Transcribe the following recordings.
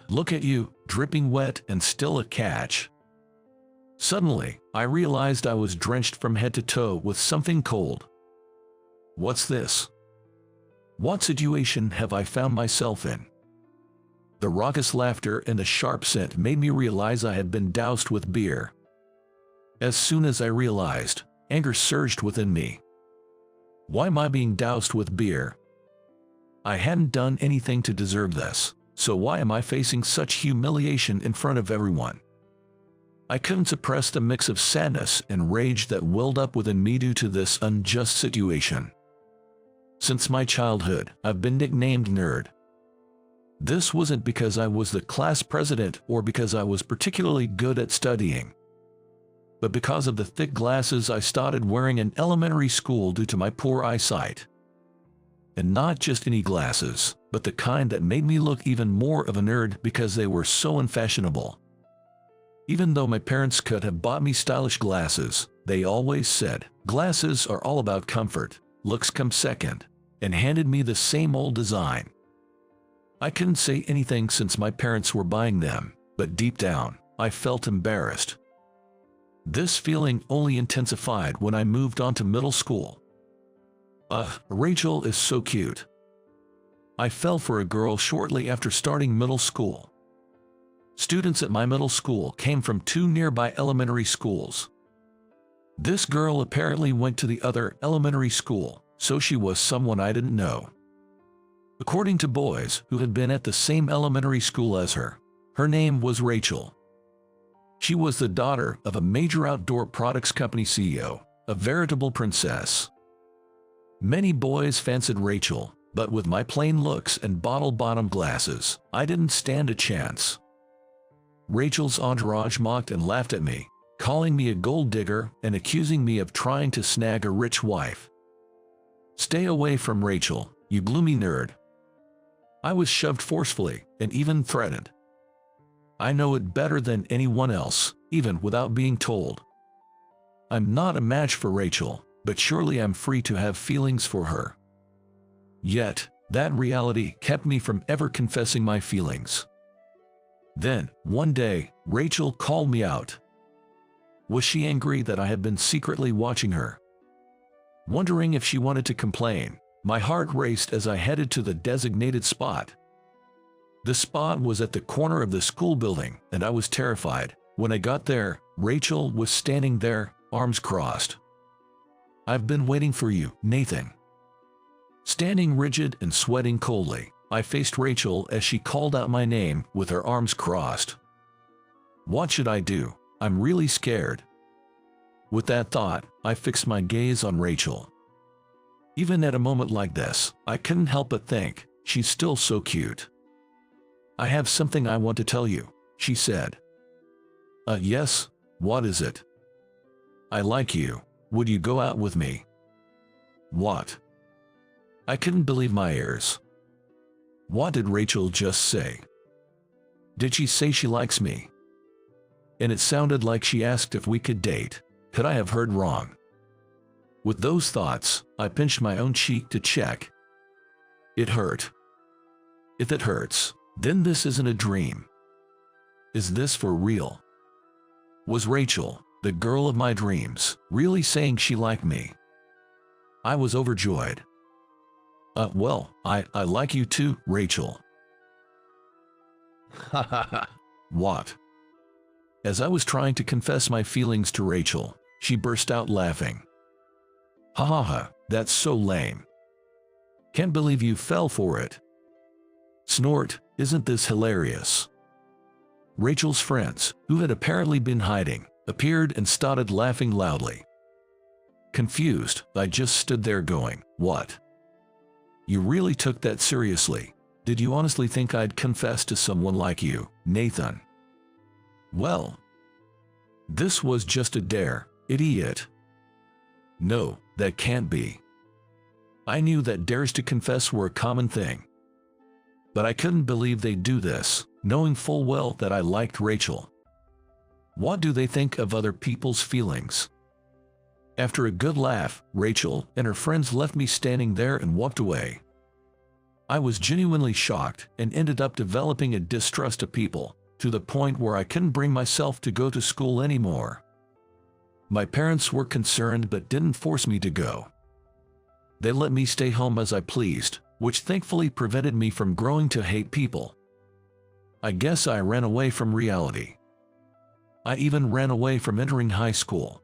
Look at you, dripping wet and still a catch. Suddenly, I realized I was drenched from head to toe with something cold. What's this? What situation have I found myself in? The raucous laughter and the sharp scent made me realize I had been doused with beer. As soon as I realized, anger surged within me. Why am I being doused with beer? I hadn't done anything to deserve this, so why am I facing such humiliation in front of everyone? I couldn't suppress the mix of sadness and rage that welled up within me due to this unjust situation. Since my childhood, I've been nicknamed Nerd. This wasn't because I was the class president or because I was particularly good at studying, but because of the thick glasses I started wearing in elementary school due to my poor eyesight. And not just any glasses, but the kind that made me look even more of a nerd because they were so unfashionable. Even though my parents could have bought me stylish glasses, they always said, "Glasses are all about comfort, looks come second," and handed me the same old design. I couldn't say anything since my parents were buying them, but deep down, I felt embarrassed. This feeling only intensified when I moved on to middle school. Rachel is so cute. I fell for a girl shortly after starting middle school. Students at my middle school came from 2 nearby elementary schools. This girl apparently went to the other elementary school, so she was someone I didn't know. According to boys who had been at the same elementary school as her, her name was Rachel. She was the daughter of a major outdoor products company CEO, a veritable princess. Many boys fancied Rachel, but with my plain looks and bottle-bottom glasses, I didn't stand a chance. Rachel's entourage mocked and laughed at me, calling me a gold digger and accusing me of trying to snag a rich wife. "Stay away from Rachel, you gloomy nerd." I was shoved forcefully and even threatened. I know it better than anyone else, even without being told. I'm not a match for Rachel, but surely I'm free to have feelings for her. Yet, that reality kept me from ever confessing my feelings. Then, one day, Rachel called me out. Was she angry that I had been secretly watching her? Wondering if she wanted to complain, my heart raced as I headed to the designated spot. The spot was at the corner of the school building, and I was terrified. When I got there, Rachel was standing there, arms crossed. "I've been waiting for you, Nathan." Standing rigid and sweating coldly, I faced Rachel as she called out my name with her arms crossed. What should I do? I'm really scared. With that thought, I fixed my gaze on Rachel. Even at a moment like this, I couldn't help but think, she's still so cute. "I have something I want to tell you," she said. Yes, what is it?" "I like you. Would you go out with me?" "What?" I couldn't believe my ears. What did Rachel just say? Did she say she likes me? And it sounded like she asked if we could date. Could I have heard wrong? With those thoughts, I pinched my own cheek to check. It hurt. If it hurts, then this isn't a dream. Is this for real? Was Rachel, the girl of my dreams, really saying she liked me? I was overjoyed. Well, I like you too, Rachel." Ha ha ha. What? As I was trying to confess my feelings to Rachel, she burst out laughing. "Ha ha ha, that's so lame. Can't believe you fell for it. Snort, isn't this hilarious?" Rachel's friends, who had apparently been hiding, appeared and started laughing loudly. Confused, I just stood there going, "What? You really took that seriously? Did you honestly think I'd confess to someone like you, Nathan?" Well, this was just a dare, idiot. No, that can't be. I knew that dares to confess were a common thing. But I couldn't believe they'd do this, knowing full well that I liked Rachel. What do they think of other people's feelings? After a good laugh, Rachel and her friends left me standing there and walked away. I was genuinely shocked and ended up developing a distrust of people, to the point where I couldn't bring myself to go to school anymore. My parents were concerned but didn't force me to go. They let me stay home as I pleased, which thankfully prevented me from growing to hate people. I guess I ran away from reality. I even ran away from entering high school.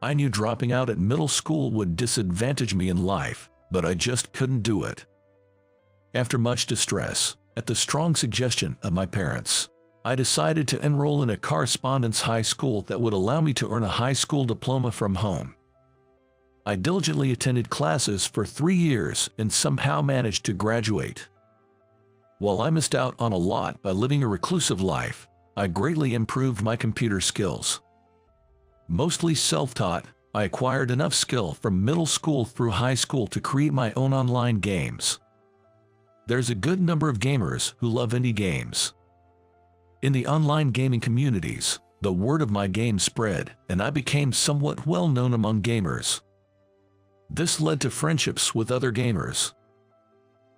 I knew dropping out at middle school would disadvantage me in life, but I just couldn't do it. After much distress, at the strong suggestion of my parents, I decided to enroll in a correspondence high school that would allow me to earn a high school diploma from home. I diligently attended classes for 3 years and somehow managed to graduate. While I missed out on a lot by living a reclusive life, I greatly improved my computer skills. Mostly self-taught, I acquired enough skill from middle school through high school to create my own online games. There's a good number of gamers who love indie games. In the online gaming communities, the word of my game spread, and I became somewhat well known among gamers. This led to friendships with other gamers.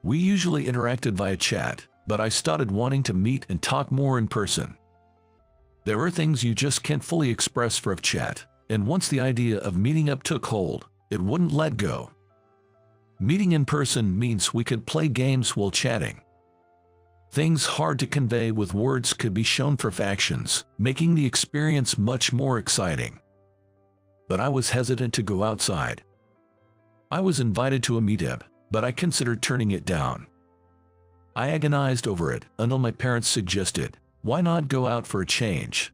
We usually interacted via chat, but I started wanting to meet and talk more in person. There are things you just can't fully express for chat, and once the idea of meeting up took hold, it wouldn't let go. Meeting in person means we could play games while chatting. Things hard to convey with words could be shown through actions, making the experience much more exciting. But I was hesitant to go outside. I was invited to a meetup, but I considered turning it down. I agonized over it until my parents suggested, why not go out for a change?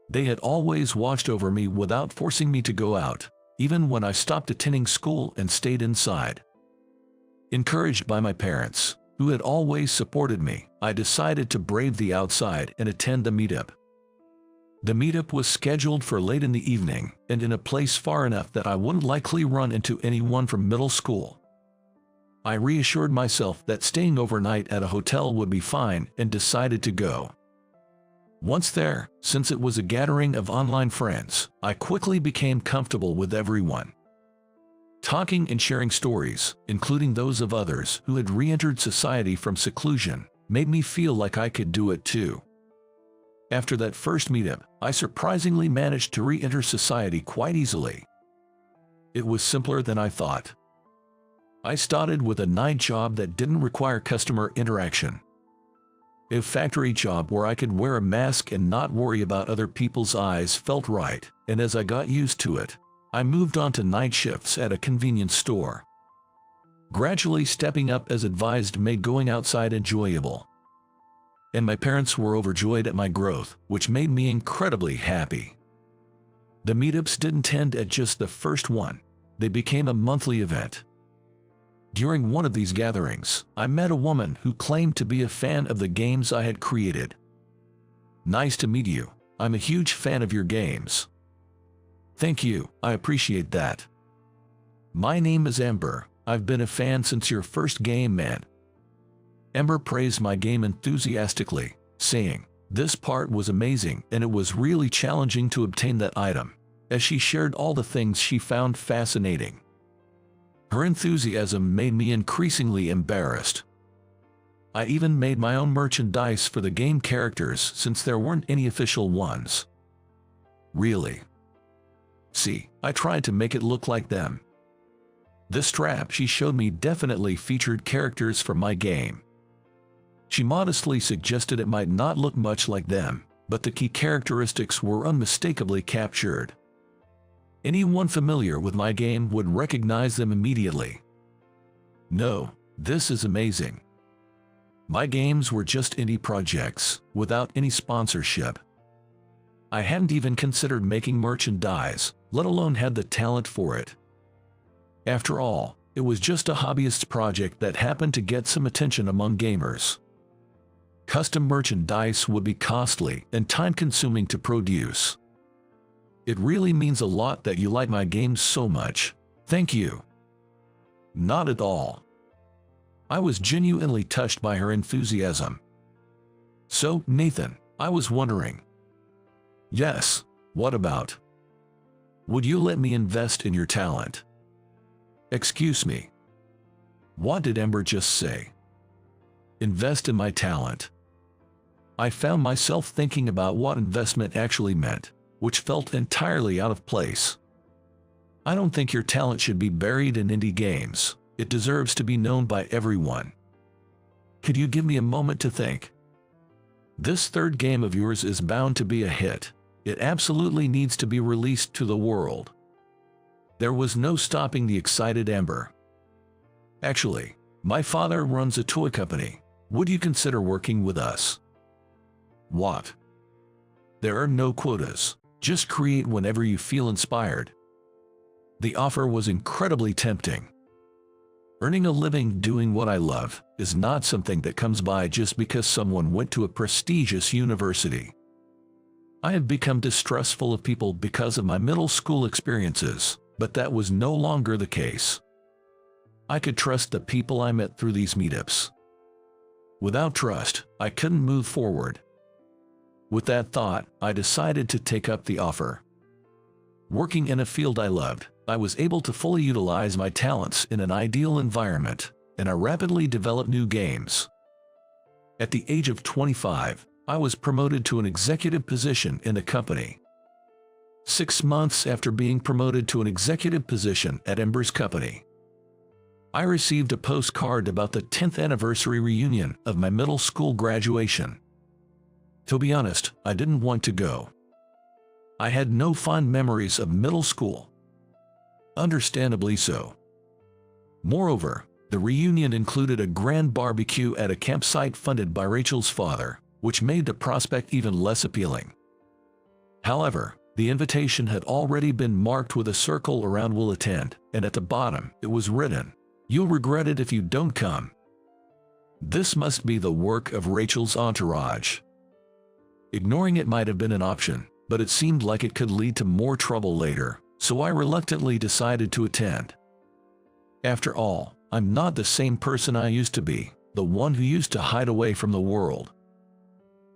They had always watched over me without forcing me to go out, even when I stopped attending school and stayed inside. Encouraged by my parents, who had always supported me, I decided to brave the outside and attend the meetup. The meetup was scheduled for late in the evening and in a place far enough that I wouldn't likely run into anyone from middle school. I reassured myself that staying overnight at a hotel would be fine and decided to go. Once there, since it was a gathering of online friends, I quickly became comfortable with everyone. Talking and sharing stories, including those of others who had re-entered society from seclusion, made me feel like I could do it too. After that first meetup, I surprisingly managed to re-enter society quite easily. It was simpler than I thought. I started with a night job that didn't require customer interaction. A factory job where I could wear a mask and not worry about other people's eyes felt right, and as I got used to it, I moved on to night shifts at a convenience store. Gradually stepping up as advised made going outside enjoyable. And my parents were overjoyed at my growth, which made me incredibly happy. The meetups didn't end at just the first one. They became a monthly event. During one of these gatherings, I met a woman who claimed to be a fan of the games I had created. Nice to meet you. I'm a huge fan of your games. Thank you, I appreciate that. My name is Amber. I've been a fan since your first game, man. Amber praised my game enthusiastically, saying, this part was amazing and it was really challenging to obtain that item, as she shared all the things she found fascinating. Her enthusiasm made me increasingly embarrassed. I even made my own merchandise for the game characters since there weren't any official ones. Really? See, I tried to make it look like them. The strap she showed me definitely featured characters from my game. She modestly suggested it might not look much like them, but the key characteristics were unmistakably captured. Anyone familiar with my game would recognize them immediately. No, this is amazing. My games were just indie projects, without any sponsorship. I hadn't even considered making merchandise, let alone had the talent for it. After all, it was just a hobbyist's project that happened to get some attention among gamers. Custom merchandise would be costly and time-consuming to produce. It really means a lot that you like my games so much. Thank you. Not at all. I was genuinely touched by her enthusiasm. So, Nathan, I was wondering. Yes, what about? Would you let me invest in your talent? Excuse me. What did Ember just say? Invest in my talent. I found myself thinking about what investment actually meant, which felt entirely out of place. I don't think your talent should be buried in indie games. It deserves to be known by everyone. Could you give me a moment to think? This third game of yours is bound to be a hit. It absolutely needs to be released to the world. There was no stopping the excited Ember. Actually, my father runs a toy company. Would you consider working with us? What? There are no quotas. Just create whenever you feel inspired. The offer was incredibly tempting. Earning a living doing what I love is not something that comes by just because someone went to a prestigious university. I have become distrustful of people because of my middle school experiences, but that was no longer the case. I could trust the people I met through these meetups. Without trust, I couldn't move forward. With that thought, I decided to take up the offer. Working in a field I loved, I was able to fully utilize my talents in an ideal environment, and I rapidly developed new games. At the age of 25, I was promoted to an executive position in the company. 6 months after being promoted to an executive position at Ember's company, I received a postcard about the 10th anniversary reunion of my middle school graduation. To be honest, I didn't want to go. I had no fond memories of middle school. Understandably so. Moreover, the reunion included a grand barbecue at a campsite funded by Rachel's father, which made the prospect even less appealing. However, the invitation had already been marked with a circle around "will attend," and at the bottom it was written, "You'll regret it if you don't come." This must be the work of Rachel's entourage. Ignoring it might have been an option, but it seemed like it could lead to more trouble later, so I reluctantly decided to attend. After all, I'm not the same person I used to be, the one who used to hide away from the world.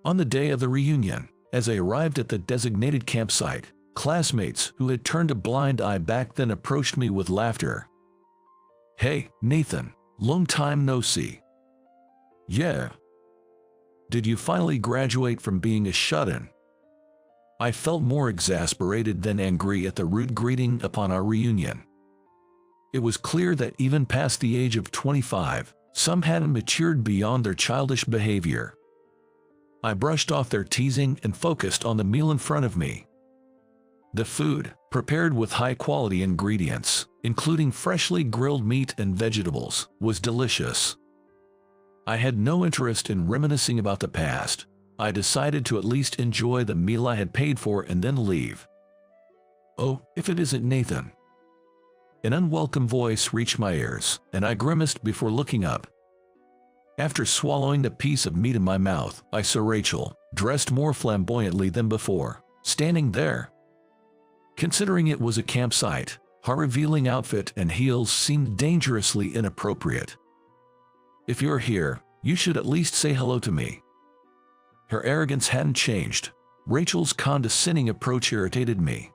On the day of the reunion, as I arrived at the designated campsite, classmates who had turned a blind eye back then approached me with laughter. "Hey, Nathan, long time no see." "Yeah. Did you finally graduate from being a shut-in?" I felt more exasperated than angry at the rude greeting upon our reunion. It was clear that even past the age of 25, some hadn't matured beyond their childish behavior. I brushed off their teasing and focused on the meal in front of me. The food, prepared with high-quality ingredients, including freshly grilled meat and vegetables, was delicious. I had no interest in reminiscing about the past. I decided to at least enjoy the meal I had paid for and then leave. "Oh, if it isn't Nathan." An unwelcome voice reached my ears, and I grimaced before looking up. After swallowing the piece of meat in my mouth, I saw Rachel, dressed more flamboyantly than before, standing there. Considering it was a campsite, her revealing outfit and heels seemed dangerously inappropriate. "If you're here, you should at least say hello to me." Her arrogance hadn't changed. Rachel's condescending approach irritated me.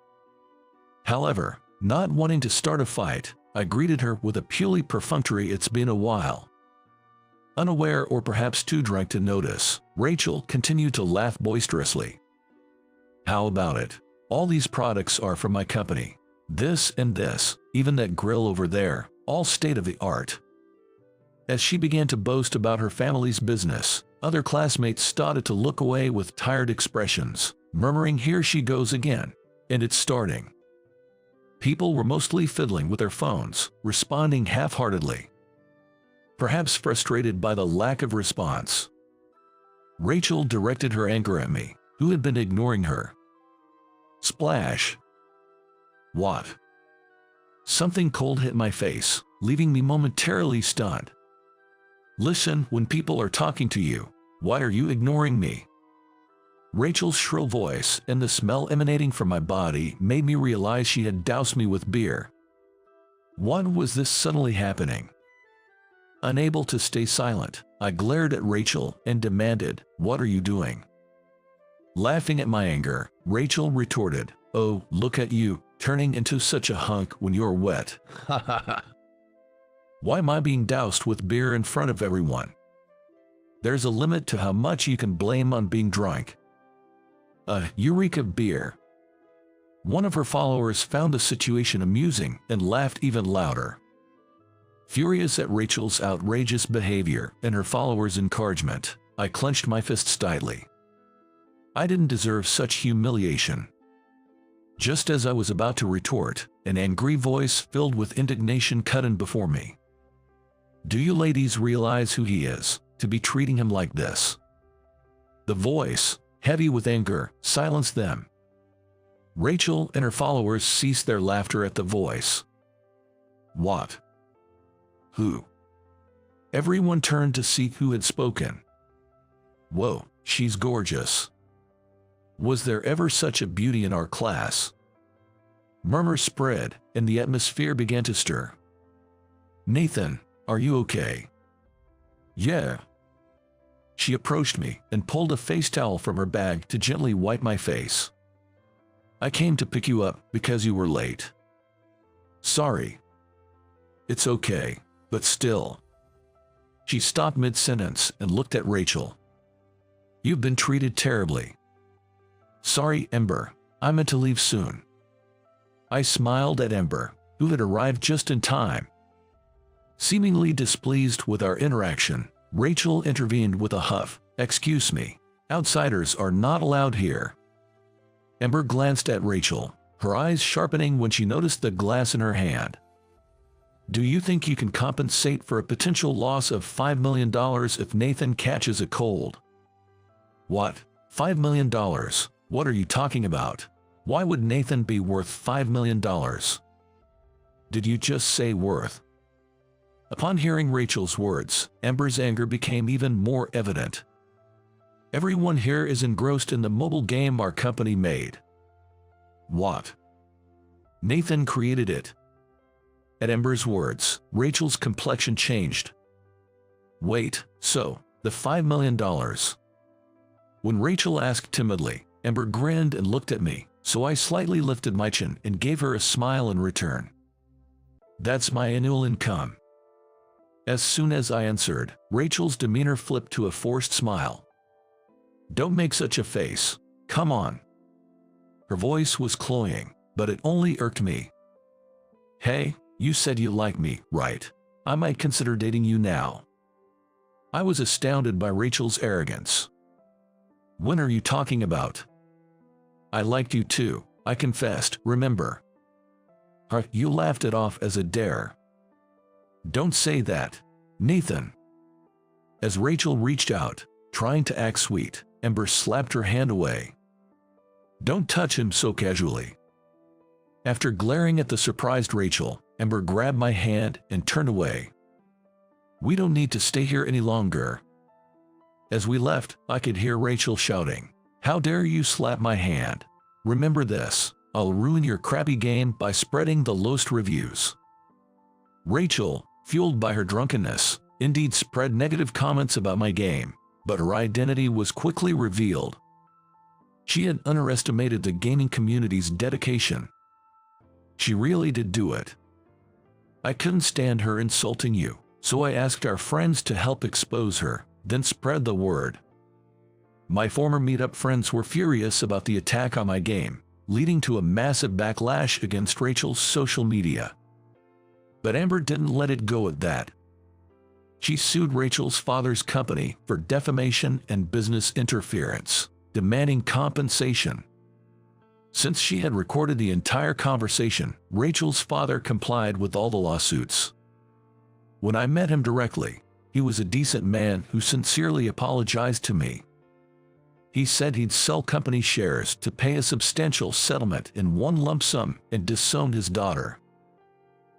However, not wanting to start a fight, I greeted her with a purely perfunctory "it's been a while." Unaware or perhaps too drunk to notice, Rachel continued to laugh boisterously. "How about it? All these products are from my company. This and this, even that grill over there, all state-of-the-art." As she began to boast about her family's business, other classmates started to look away with tired expressions, murmuring, "Here she goes again, and it's starting." People were mostly fiddling with their phones, responding half-heartedly, perhaps frustrated by the lack of response. Rachel directed her anger at me, who had been ignoring her. Splash! What? Something cold hit my face, leaving me momentarily stunned. "Listen, when people are talking to you, why are you ignoring me?" Rachel's shrill voice and the smell emanating from my body made me realize she had doused me with beer. Why was this suddenly happening? Unable to stay silent, I glared at Rachel and demanded, "What are you doing?" Laughing at my anger, Rachel retorted, "Oh, look at you, turning into such a hunk when you're wet." Ha ha ha. Why am I being doused with beer in front of everyone? There's a limit to how much you can blame on being drunk. Eureka beer. One of her followers found the situation amusing and laughed even louder. Furious at Rachel's outrageous behavior and her followers' encouragement, I clenched my fists tightly. I didn't deserve such humiliation. Just as I was about to retort, an angry voice filled with indignation cut in before me. Do you ladies realize who he is, to be treating him like this? The voice, heavy with anger, silenced them. Rachel and her followers ceased their laughter at the voice. What? Who? Everyone turned to see who had spoken. Whoa, she's gorgeous. Was there ever such a beauty in our class? Murmurs spread, and the atmosphere began to stir. Nathan, are you okay? Yeah. She approached me and pulled a face towel from her bag to gently wipe my face. I came to pick you up because you were late. Sorry. It's okay, but still. She stopped mid-sentence and looked at Rachel. You've been treated terribly. Sorry, Ember, I meant to leave soon. I smiled at Ember, who had arrived just in time. Seemingly displeased with our interaction, Rachel intervened with a huff. Excuse me, outsiders are not allowed here. Ember glanced at Rachel, her eyes sharpening when she noticed the glass in her hand. Do you think you can compensate for a potential loss of $5 million if Nathan catches a cold? What? $5 million? What are you talking about? Why would Nathan be worth $5 million? Did you just say worth? Upon hearing Rachel's words, Ember's anger became even more evident. Everyone here is engrossed in the mobile game our company made. What? Nathan created it. At Ember's words, Rachel's complexion changed. Wait, so, the $5 million? When Rachel asked timidly, Ember grinned and looked at me, so I slightly lifted my chin and gave her a smile in return. That's my annual income. As soon as I answered, Rachel's demeanor flipped to a forced smile. Don't make such a face. Come on. Her voice was cloying, but it only irked me. Hey, you said you like me, right? I might consider dating you now. I was astounded by Rachel's arrogance. When are you talking about? I liked you too, I confessed, remember? You laughed it off as a dare. Don't say that, Nathan. As Rachel reached out, trying to act sweet, Ember slapped her hand away. Don't touch him so casually. After glaring at the surprised Rachel, Ember grabbed my hand and turned away. We don't need to stay here any longer. As we left, I could hear Rachel shouting, How dare you slap my hand? Remember this, I'll ruin your crappy game by spreading the lowest reviews. Rachel, fueled by her drunkenness, indeed spread negative comments about my game, but her identity was quickly revealed. She had underestimated the gaming community's dedication. She really did do it. I couldn't stand her insulting you, so I asked our friends to help expose her, then spread the word. My former meetup friends were furious about the attack on my game, leading to a massive backlash against Rachel's social media. But Amber didn't let it go at that. She sued Rachel's father's company for defamation and business interference, demanding compensation. Since she had recorded the entire conversation, Rachel's father complied with all the lawsuits. When I met him directly, he was a decent man who sincerely apologized to me. He said he'd sell company shares to pay a substantial settlement in one lump sum and disowned his daughter.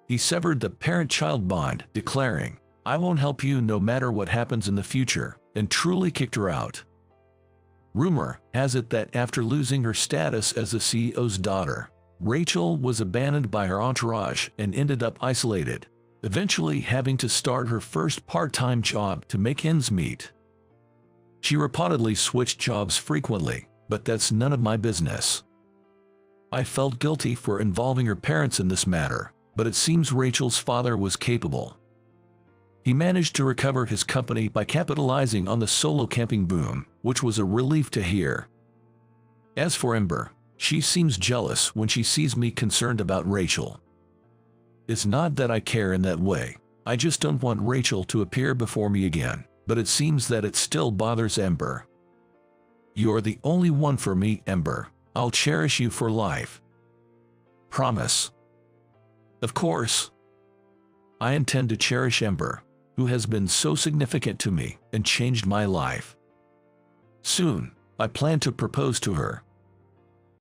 He severed the parent-child bond, declaring, I won't help you no matter what happens in the future, and truly kicked her out. Rumor has it that after losing her status as the CEO's daughter, Rachel was abandoned by her entourage and ended up isolated, eventually having to start her first part-time job to make ends meet. She reportedly switched jobs frequently, but that's none of my business. I felt guilty for involving her parents in this matter, but it seems Rachel's father was capable. He managed to recover his company by capitalizing on the solo camping boom, which was a relief to hear. As for Ember, she seems jealous when she sees me concerned about Rachel. It's not that I care in that way, I just don't want Rachel to appear before me again, but it seems that it still bothers Ember. You're the only one for me, Ember. I'll cherish you for life. Promise. Of course. I intend to cherish Ember, who has been so significant to me and changed my life. Soon, I plan to propose to her.